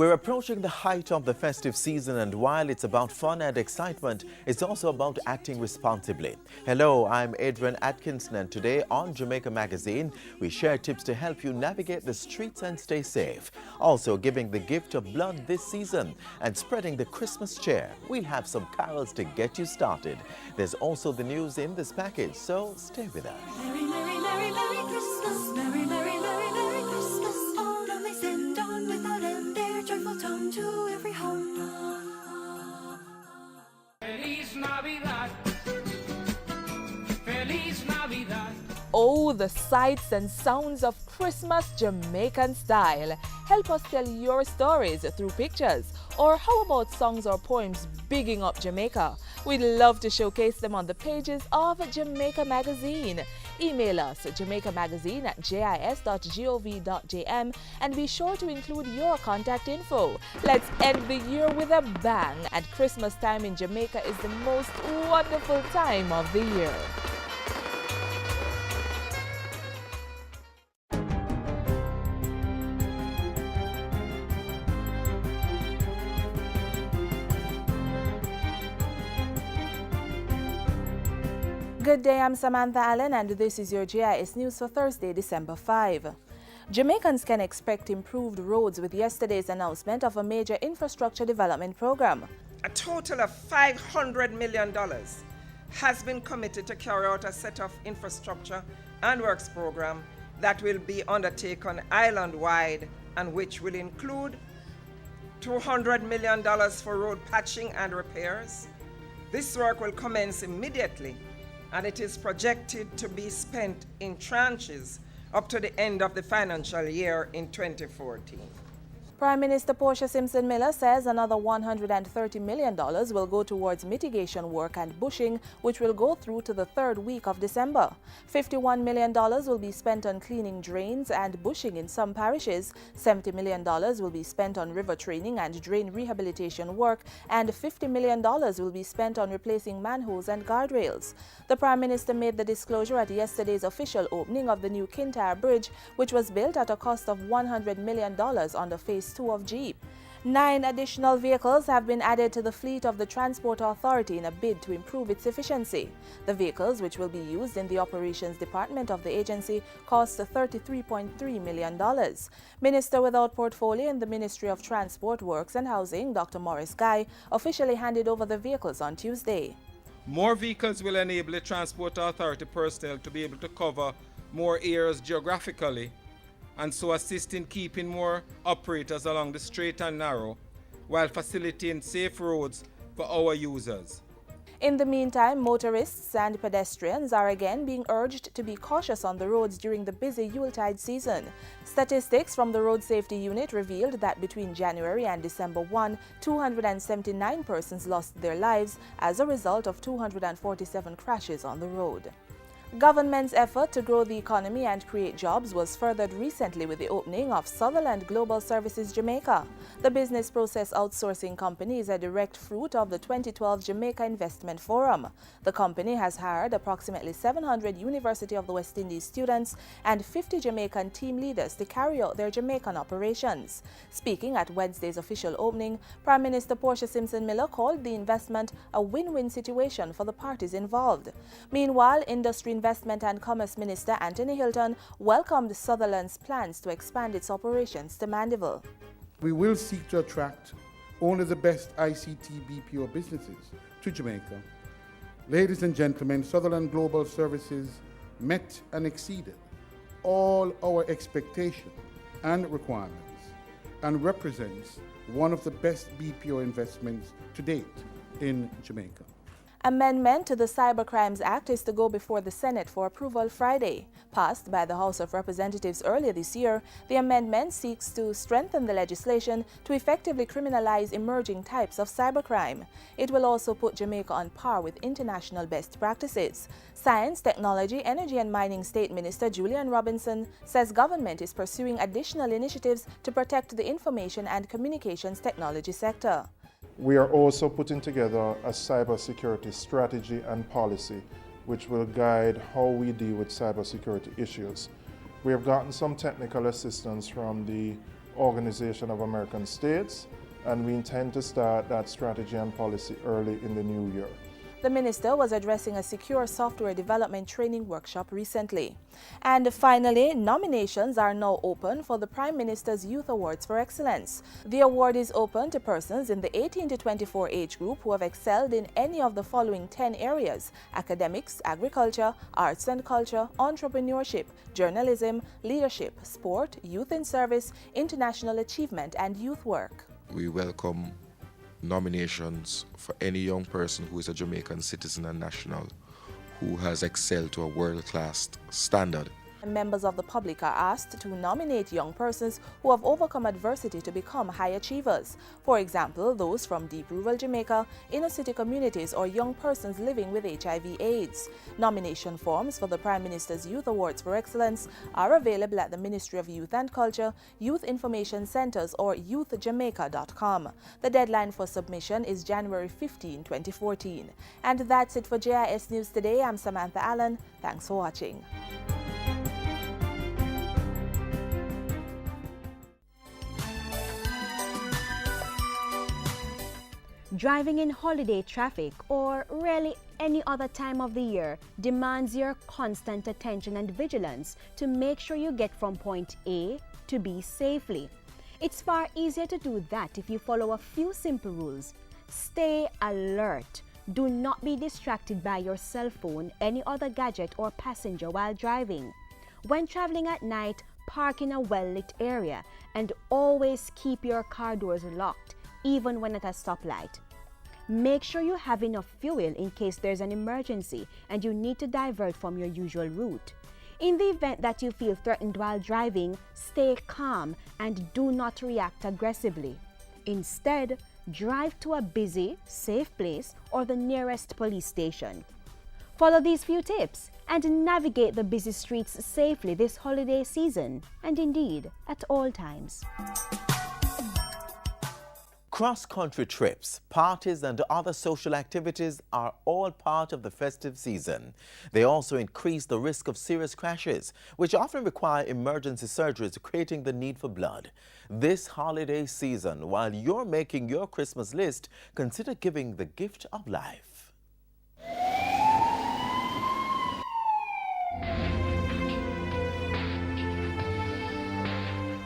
We're approaching the height of the festive season, and while it's about fun and excitement, it's also about acting responsibly. Hello, I'm Adrian Atkinson, and today on Jamaica Magazine, we share tips to help you navigate the streets and stay safe. Also giving the gift of blood this season and spreading the Christmas cheer. We'll have some carols to get you started. There's also the news in this package, so stay with us. Merry, merry, merry, merry Christmas. Merry, merry, merry, merry Christmas. All of they send on without end their joyful tone to every home. Feliz Navidad. Feliz Navidad. Oh, the sights and sounds of Christmas Jamaican style. Help us tell your stories through pictures. Or how about songs or poems bigging up Jamaica? We'd love to showcase them on the pages of Jamaica Magazine. Email us jamaicamagazine@jis.gov.jm and be sure to include your contact info. Let's end the year with a bang, and Christmas time in Jamaica is the most wonderful time of the year. Good day, I'm Samantha Allen, and this is your GIS News for Thursday, December 5. Jamaicans can expect improved roads with yesterday's announcement of a major infrastructure development program. A total of $500 million has been committed to carry out a set of infrastructure and works program that will be undertaken island-wide and which will include $200 million for road patching and repairs. This work will commence immediately, and it is projected to be spent in tranches up to the end of the financial year in 2014. Prime Minister Portia Simpson Miller says another $130 million will go towards mitigation work and bushing, which will go through to the third week of December. $51 million will be spent on cleaning drains and bushing in some parishes, $70 million will be spent on river training and drain rehabilitation work, and $50 million will be spent on replacing manholes and guardrails. The Prime Minister made the disclosure at yesterday's official opening of the new Kintyre Bridge, which was built at a cost of $100 million under Phase 2 of GEEP. 9 additional vehicles have been added to the fleet of the Transport Authority in a bid to improve its efficiency. The vehicles, which will be used in the operations department of the agency, cost $33.3 million. Minister without portfolio in the Ministry of Transport, Works and Housing, Dr. Maurice Guy, officially handed over the vehicles on Tuesday. More vehicles will enable the Transport Authority personnel to be able to cover more areas geographically, and so assist in keeping more operators along the straight and narrow, while facilitating safe roads for our users. In the meantime, motorists and pedestrians are again being urged to be cautious on the roads during the busy Yuletide season. Statistics from the Road Safety Unit revealed that between January and December 1, 279 persons lost their lives as a result of 247 crashes on the road. Government's effort to grow the economy and create jobs was furthered recently with the opening of Sutherland Global Services Jamaica. The business process outsourcing company is a direct fruit of the 2012 Jamaica Investment Forum. The company has hired approximately 700 University of the West Indies students and 50 Jamaican team leaders to carry out their Jamaican operations. Speaking at Wednesday's official opening, Prime Minister Portia Simpson Miller called the investment a win-win situation for the parties involved. Meanwhile, Industry, Investment and Commerce Minister Anthony Hilton welcomed Sutherland's plans to expand its operations to Mandeville. We will seek to attract only the best ICT BPO businesses to Jamaica. Ladies and gentlemen, Sutherland Global Services met and exceeded all our expectations and requirements and represents one of the best BPO investments to date in Jamaica. Amendment to the Cybercrimes Act is to go before the Senate for approval Friday. Passed by the House of Representatives earlier this year, the amendment seeks to strengthen the legislation to effectively criminalize emerging types of cybercrime. It will also put Jamaica on par with international best practices. Science, Technology, Energy and Mining State Minister Julian Robinson says government is pursuing additional initiatives to protect the information and communications technology sector. We are also putting together a cybersecurity strategy and policy which will guide how we deal with cybersecurity issues. We have gotten some technical assistance from the Organization of American States, and we intend to start that strategy and policy early in the new year. The minister was addressing a secure software development training workshop recently. And finally, nominations are now open for the Prime Minister's Youth Awards for Excellence. The award is open to persons in the 18 to 24 age group who have excelled in any of the following 10 areas: academics, agriculture, arts and culture, entrepreneurship, journalism, leadership, sport, youth in service, international achievement, and youth work. We welcome nominations for any young person who is a Jamaican citizen and national who has excelled to a world-class standard. Members of the public are asked to nominate young persons who have overcome adversity to become high achievers. For example, those from deep rural Jamaica, inner city communities, or young persons living with HIV/AIDS. Nomination forms for the Prime Minister's Youth Awards for Excellence are available at the Ministry of Youth and Culture, Youth Information Centers, or youthjamaica.com. The deadline for submission is January 15, 2014. And that's it for JIS News Today. I'm Samantha Allen. Thanks for watching. Driving in holiday traffic or really any other time of the year demands your constant attention and vigilance to make sure you get from point A to B safely. It's far easier to do that if you follow a few simple rules. Stay alert. Do not be distracted by your cell phone, any other gadget or passenger while driving. When traveling at night, park in a well-lit area and always keep your car doors locked, even when at a stoplight. Make sure you have enough fuel in case there's an emergency and you need to divert from your usual route. In the event that you feel threatened while driving, stay calm and do not react aggressively. Instead, drive to a busy, safe place or the nearest police station. Follow these few tips and navigate the busy streets safely this holiday season, and indeed at all times. Cross-country trips, parties and other social activities are all part of the festive season. They also increase the risk of serious crashes, which often require emergency surgeries, creating the need for blood. This holiday season, while you're making your Christmas list, consider giving the gift of life.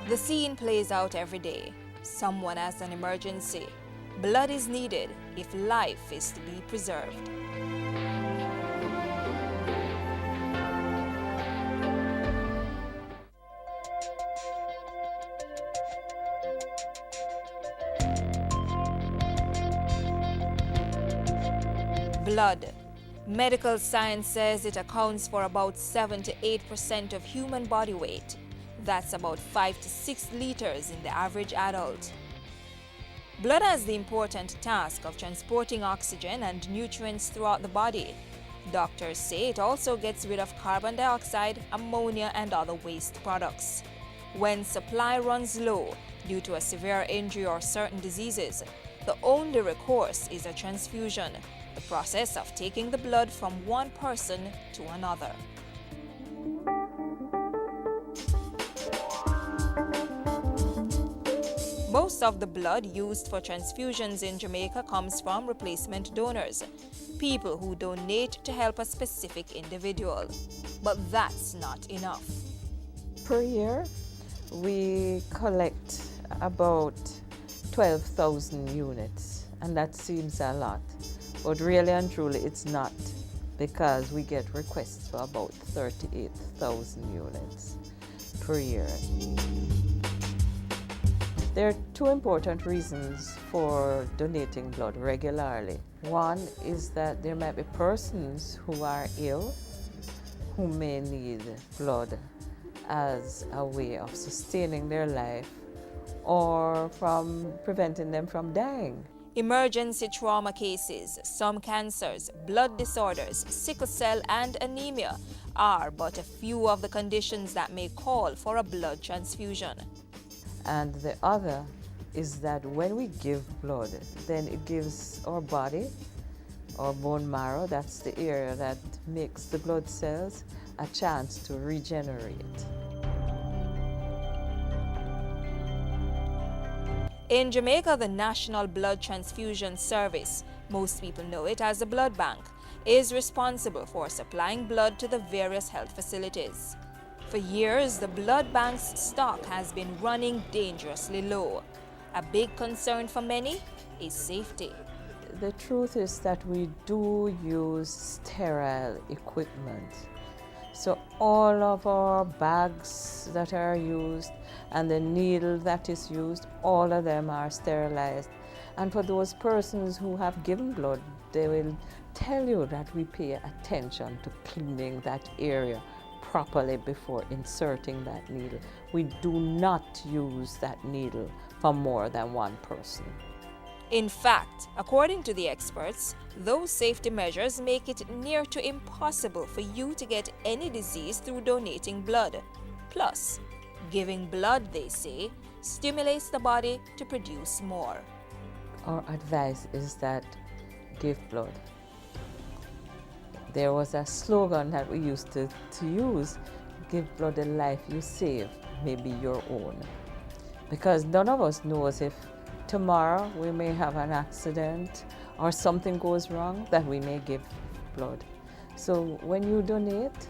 The scene plays out every day. Someone has an emergency. Blood is needed if life is to be preserved. Blood. Medical science says it accounts for about 7 to 8% of human body weight. That's about 5 to 6 liters in the average adult. Blood has the important task of transporting oxygen and nutrients throughout the body. Doctors say it also gets rid of carbon dioxide, ammonia, and other waste products. When supply runs low due to a severe injury or certain diseases, the only recourse is a transfusion, the process of taking the blood from one person to another. Most of the blood used for transfusions in Jamaica comes from replacement donors, people who donate to help a specific individual. But that's not enough. Per year, we collect about 12,000 units, and that seems a lot. But really and truly, it's not, because we get requests for about 38,000 units per year. There are two important reasons for donating blood regularly. One is that there might be persons who are ill who may need blood as a way of sustaining their life or from preventing them from dying. Emergency trauma cases, some cancers, blood disorders, sickle cell and anemia are but a few of the conditions that may call for a blood transfusion. And the other is that when we give blood, then it gives our body, our bone marrow, that's the area that makes the blood cells, a chance to regenerate. In Jamaica, the National Blood Transfusion Service, most people know it as the blood bank, is responsible for supplying blood to the various health facilities. For years, the blood bank's stock has been running dangerously low. A big concern for many is safety. The truth is that we do use sterile equipment. So all of our bags that are used and the needle that is used, all of them are sterilized. And for those persons who have given blood, they will tell you that we pay attention to cleaning that area properly before inserting that needle. We do not use that needle for more than one person. In fact, according to the experts, those safety measures make it near to impossible for you to get any disease through donating blood. Plus, giving blood, they say, stimulates the body to produce more. Our advice is that give blood. There was a slogan that we used to use, give blood the life you save, may be your own. Because none of us knows if tomorrow we may have an accident or something goes wrong that we may give blood. So when you donate,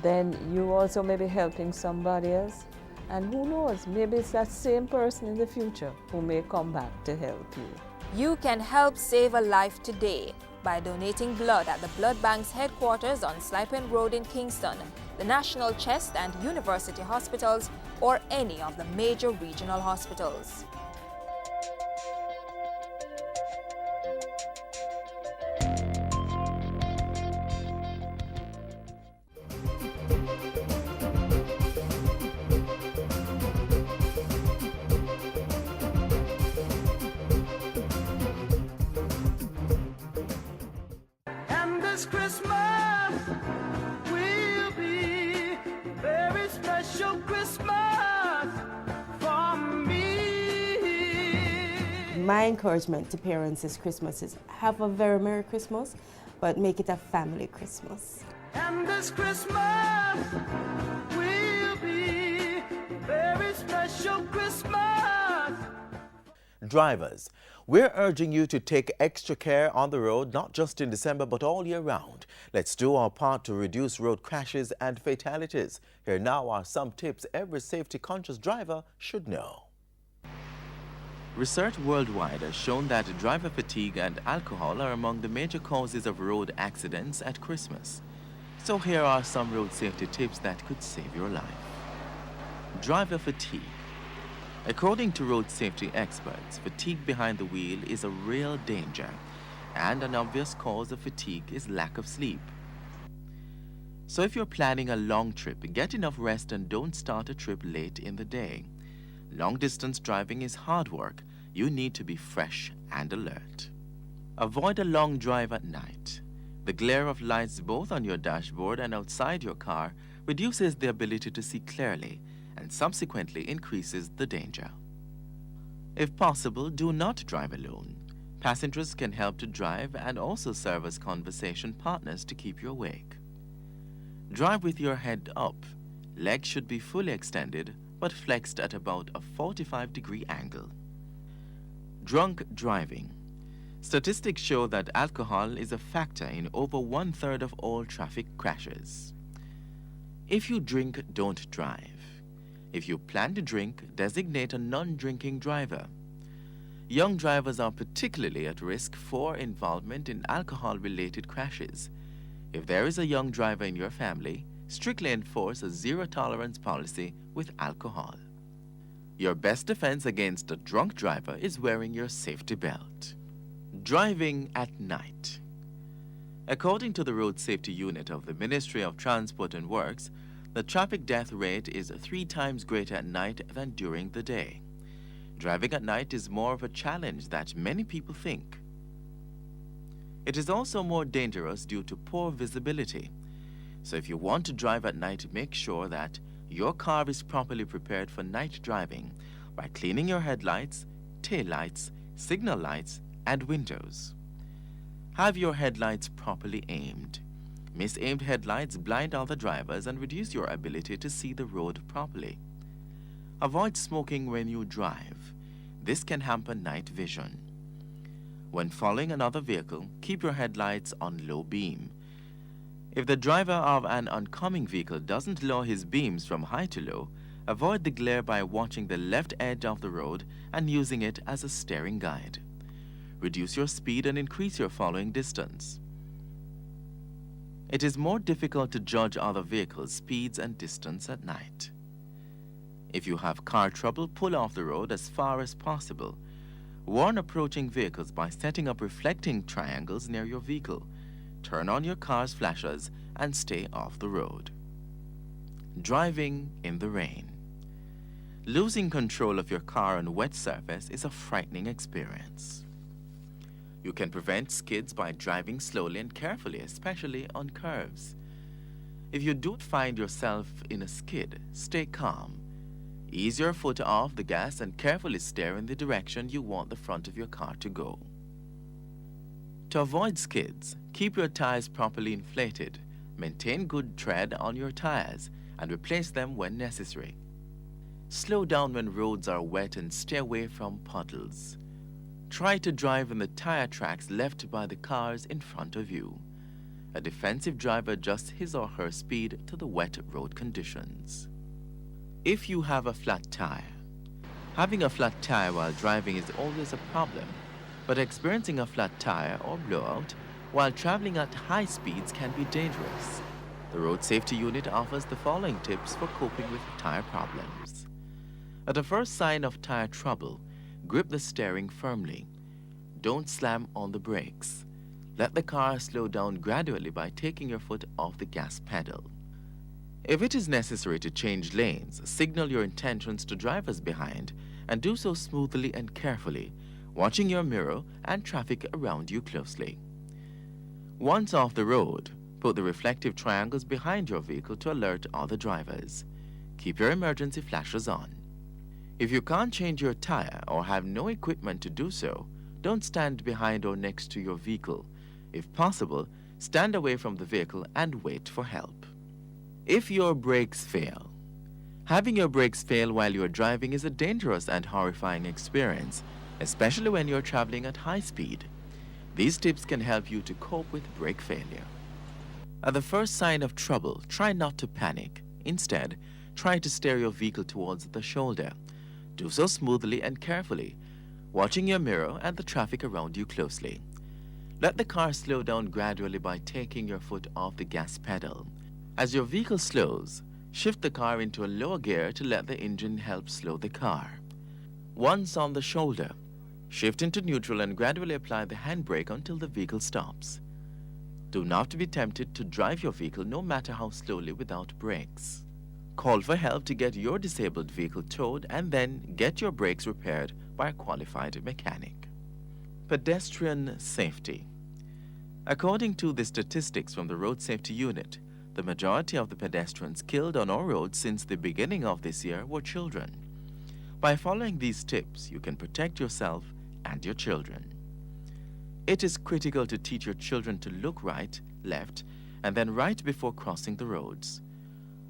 then you also may be helping somebody else. And who knows, maybe it's that same person in the future who may come back to help you. You can help save a life today by donating blood at the Blood Bank's headquarters on Slipen Road in Kingston, the National Chest and University Hospitals, or any of the major regional hospitals. And this Christmas will be a very special Christmas for me. My encouragement to parents this Christmas is have a very Merry Christmas, but make it a family Christmas. And this Christmas will be a very special Christmas. Drivers, we're urging you to take extra care on the road, not just in December, but all year round. Let's do our part to reduce road crashes and fatalities. Here now are some tips every safety-conscious driver should know. Research worldwide has shown that driver fatigue and alcohol are among the major causes of road accidents at Christmas. So here are some road safety tips that could save your life. Driver fatigue. According to road safety experts, fatigue behind the wheel is a real danger, and an obvious cause of fatigue is lack of sleep. So if you're planning a long trip, get enough rest and don't start a trip late in the day. Long-distance driving is hard work. You need to be fresh and alert. Avoid a long drive at night. The glare of lights both on your dashboard and outside your car reduces the ability to see clearly and subsequently increases the danger. If possible, do not drive alone. Passengers can help to drive and also serve as conversation partners to keep you awake. Drive with your head up. Legs should be fully extended but flexed at about a 45-degree angle. Drunk driving. Statistics show that alcohol is a factor in over 1/3 of all traffic crashes. If you drink, don't drive. If you plan to drink, designate a non-drinking driver. Young drivers are particularly at risk for involvement in alcohol-related crashes. If there is a young driver in your family, strictly enforce a zero-tolerance policy with alcohol. Your best defense against a drunk driver is wearing your safety belt. Driving at night. According to the Road Safety Unit of the Ministry of Transport and Works, the traffic death rate is 3 times greater at night than during the day. Driving at night is more of a challenge that many people think. It is also more dangerous due to poor visibility. So if you want to drive at night, make sure that your car is properly prepared for night driving by cleaning your headlights, taillights, signal lights, and windows. Have your headlights properly aimed. Misaimed headlights blind other drivers and reduce your ability to see the road properly. Avoid smoking when you drive. This can hamper night vision. When following another vehicle, keep your headlights on low beam. If the driver of an oncoming vehicle doesn't lower his beams from high to low, avoid the glare by watching the left edge of the road and using it as a steering guide. Reduce your speed and increase your following distance. It is more difficult to judge other vehicles' speeds and distance at night. If you have car trouble, pull off the road as far as possible. Warn approaching vehicles by setting up reflecting triangles near your vehicle. Turn on your car's flashers and stay off the road. Driving in the rain. Losing control of your car on wet surface is a frightening experience. You can prevent skids by driving slowly and carefully, especially on curves. If you do find yourself in a skid, stay calm. Ease your foot off the gas and carefully steer in the direction you want the front of your car to go. To avoid skids, keep your tires properly inflated, maintain good tread on your tires, and replace them when necessary. Slow down when roads are wet and stay away from puddles. Try to drive in the tire tracks left by the cars in front of you. A defensive driver adjusts his or her speed to the wet road conditions. If you have a flat tire, having a flat tire while driving is always a problem, but experiencing a flat tire or blowout while traveling at high speeds can be dangerous. The Road Safety Unit offers the following tips for coping with tire problems. At the first sign of tire trouble, grip the steering firmly. Don't slam on the brakes. Let the car slow down gradually by taking your foot off the gas pedal. If it is necessary to change lanes, signal your intentions to drivers behind and do so smoothly and carefully, watching your mirror and traffic around you closely. Once off the road, put the reflective triangles behind your vehicle to alert other drivers. Keep your emergency flashers on. If you can't change your tire or have no equipment to do so, don't stand behind or next to your vehicle. If possible, stand away from the vehicle and wait for help. If your brakes fail. Having your brakes fail while you are driving is a dangerous and horrifying experience, especially when you're traveling at high speed. These tips can help you to cope with brake failure. At the first sign of trouble, try not to panic. Instead, try to steer your vehicle towards the shoulder. Do so smoothly and carefully, watching your mirror and the traffic around you closely. Let the car slow down gradually by taking your foot off the gas pedal. As your vehicle slows, shift the car into a lower gear to let the engine help slow the car. Once on the shoulder, shift into neutral and gradually apply the handbrake until the vehicle stops. Do not be tempted to drive your vehicle no matter how slowly without brakes. Call for help to get your disabled vehicle towed and then get your brakes repaired by a qualified mechanic. Pedestrian safety. According to the statistics from the Road Safety Unit, the majority of the pedestrians killed on our roads since the beginning of this year were children. By following these tips, you can protect yourself and your children. It is critical to teach your children to look right, left, and then right before crossing the roads.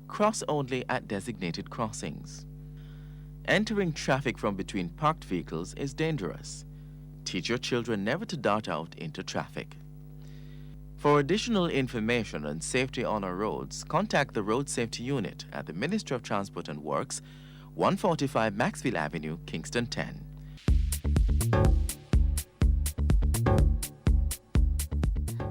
Cross only at designated crossings. Entering traffic from between parked vehicles is dangerous. Teach your children never to dart out into traffic. For additional information on safety on our roads, contact the Road Safety Unit at the Ministry of Transport and Works, 145 Maxfield Avenue, Kingston 10.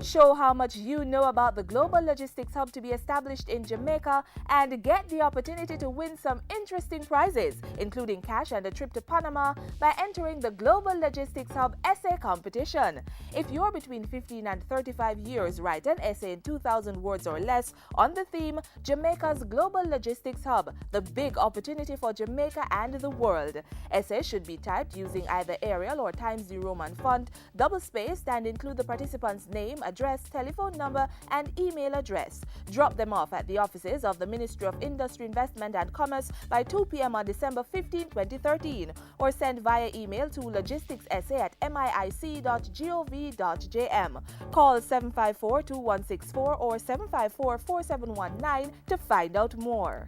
Show how much you know about the Global Logistics Hub to be established in Jamaica and get the opportunity to win some interesting prizes, including cash and a trip to Panama, by entering the Global Logistics Hub essay competition. If you're between 15 and 35 years, write an essay in 2,000 words or less on the theme Jamaica's Global Logistics Hub, the big opportunity for Jamaica and the world. Essays should be typed using either Arial or Times New Roman font, double-spaced, and include the participant's name, address, telephone number, and email address. Drop them off at the offices of the Ministry of Industry, Investment and Commerce by 2 p.m. on December 15, 2013, or send via email to logisticsessay@miic.gov.jm. Call 754-2164 or 754-4719 to find out more.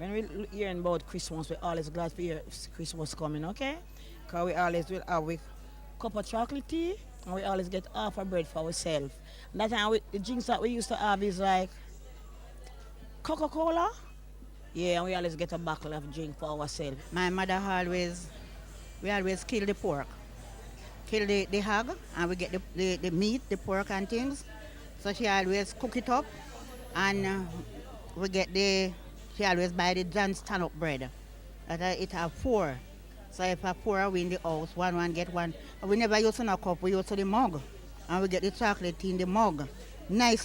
When we hearing about Christmas, we always glad for hear Christmas coming, okay? Because we always will have a cup of chocolate tea, and we always get half a bread for ourselves. That time, the drinks that we used to have is like Coca-Cola. Yeah, and we always get a bottle of drink for ourselves. My mother we always kill the pork, kill the hog, and we get the meat, the pork and things. So she always cook it up, and she always buy the John stand-up bread. It have 4. So if a 4 we in the house, one get one. And we never use in a cup, we use the mug. And we get the chocolate in the mug. Nice,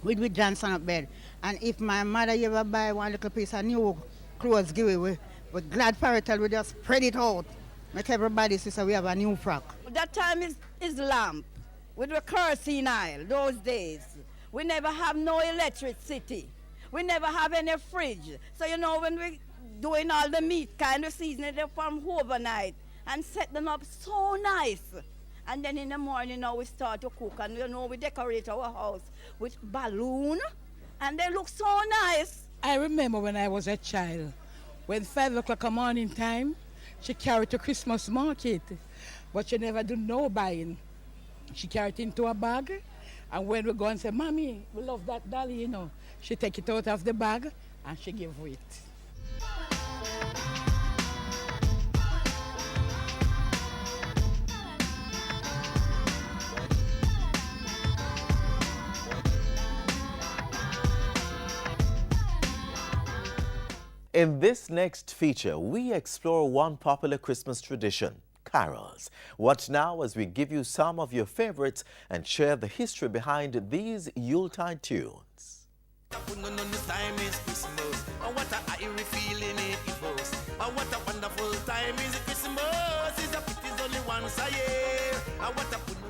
with John stand-up bread. And if my mother ever buy one little piece of new clothes, give it, we're glad for it, we just spread it out. Make everybody see so we have a new frock. That time is lamp with the kerosene oil, those days. We never have no electricity. We never have any fridge. So when we doing all the meat kind of seasoning them from overnight and set them up so nice. And then in the morning we start to cook and we decorate our house with balloon and they look so nice. I remember when I was a child, when 5 o'clock a morning time, she carried to Christmas market, but she never do no buying. She carried it into a bag, and when we go and say, Mommy, we love that dolly, she take it out of the bag and she give it. In this next feature, we explore one popular Christmas tradition, carols. Watch now as we give you some of your favorites and share the history behind these Yuletide tunes.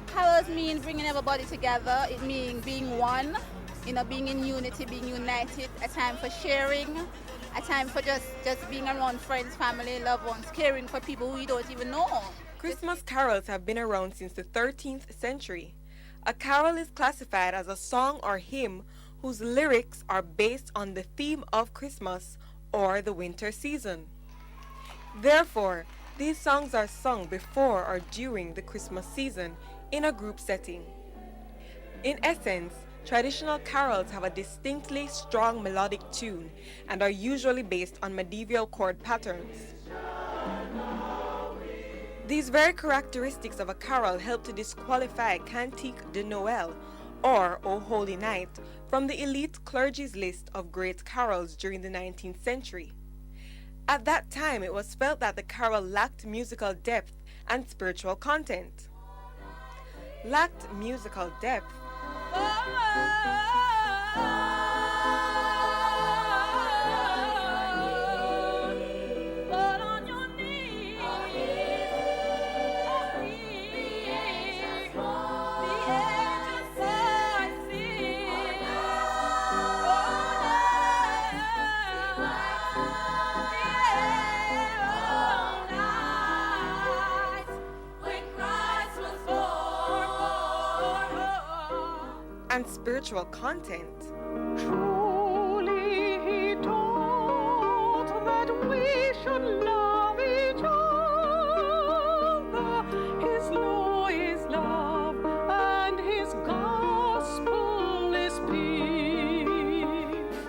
Carols mean bringing everybody together. It means being one, being in unity, being united, a time for sharing, a time for just being around friends, family, loved ones, caring for people who you don't even know. Christmas carols have been around since the 13th century. A carol is classified as a song or hymn whose lyrics are based on the theme of Christmas or the winter season. Therefore, these songs are sung before or during the Christmas season in a group setting. In essence, traditional carols have a distinctly strong melodic tune and are usually based on medieval chord patterns. These very characteristics of a carol help to disqualify Cantique de Noël, or O Holy Night, from the elite clergy's list of great carols during the 19th century. At that time, it was felt that the carol lacked musical depth and spiritual content. Lacked musical depth. And spiritual content. Truly he taught that we should love each other. His law is love and his gospel is peace.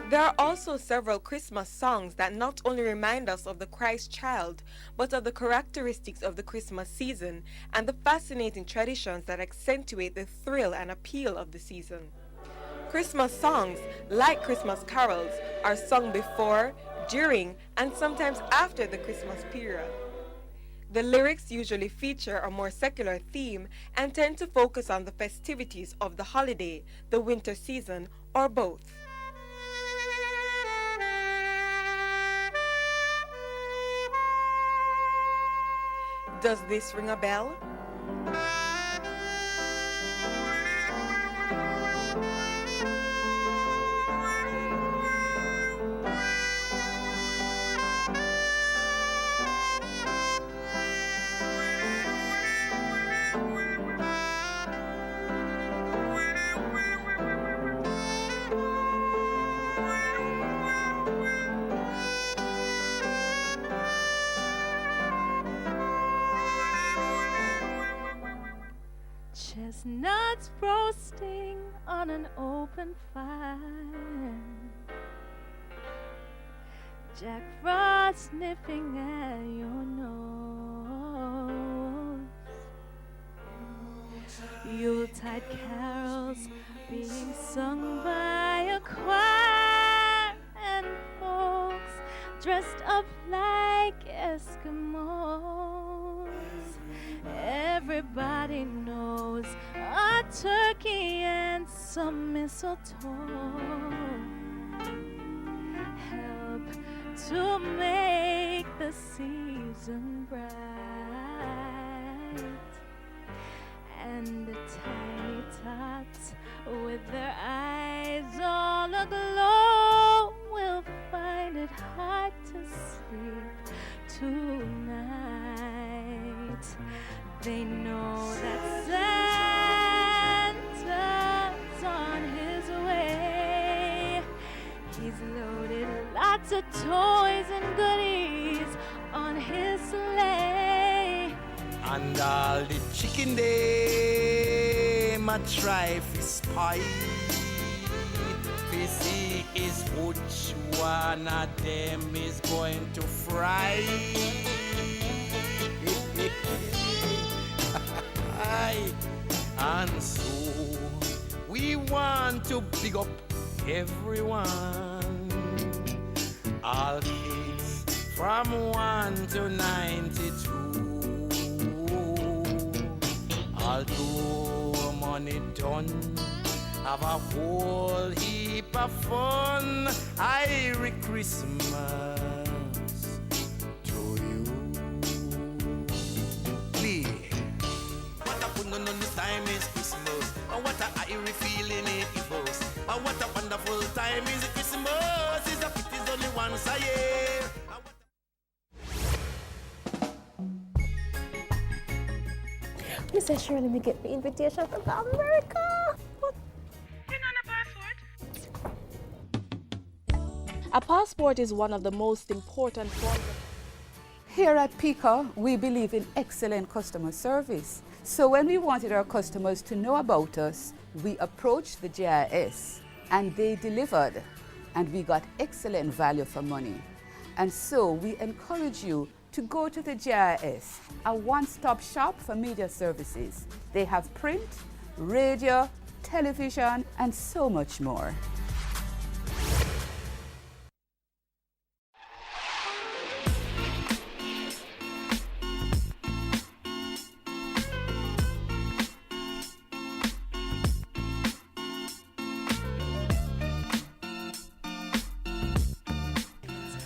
There are also several Christmas songs that not only remind us of the Christ child, but of the characteristics of the Christmas season and the fascinating traditions that accentuate the thrill and appeal of the season. Christmas songs, like Christmas carols, are sung before, during, and sometimes after the Christmas period. The lyrics usually feature a more secular theme and tend to focus on the festivities of the holiday, the winter season, or both. Does this ring a bell? chestnuts roasting on an open fire, Jack Frost sniffing at your nose, Yuletide carols being sung by a choir, and folks dressed up like Eskimos. Everybody knows a turkey and some mistletoe help to make the season bright. And the tiny tots with their eyes all aglow will find it hard to sleep tonight. They know that Santa's on his way. He's loaded lots of toys and goodies on his sleigh. And all the chicken them a try fi spy, fi see is which one of them is going to fry. And so we want to big up everyone, all kids from 1 to 92. Although money don't have a whole heap of fun, Merry Christmas to you. Lee. What a fun on this time is Christmas, and what a airy feeling it gives us. And what a wonderful time is Christmas, is that it is only once a year. Mr. Shirley, me get the invitation from America. What? A passport is one of the most important forms. Here at PICA, we believe in excellent customer service. So when we wanted our customers to know about us, we approached the JIS and they delivered, and we got excellent value for money. And so we encourage you to go to the JIS, a one-stop shop for media services. They have print, radio, television, and so much more.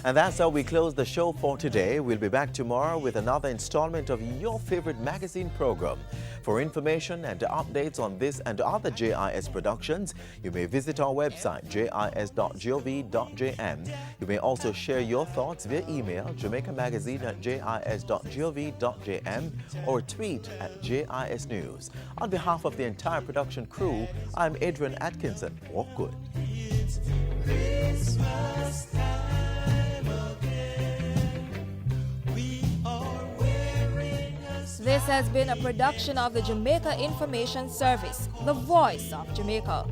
And that's how we close the show for today. We'll be back tomorrow with another installment of your favorite magazine program. For information and updates on this and other JIS productions, you may visit our website, jis.gov.jm. You may also share your thoughts via email, jamaicamagazine@jis.gov.jm, or tweet @JIS News. On behalf of the entire production crew, I'm Adrian Atkinson. Walk good. Christmas time again. We are wearing a This has been a production of the Jamaica Information Service, the voice of Jamaica.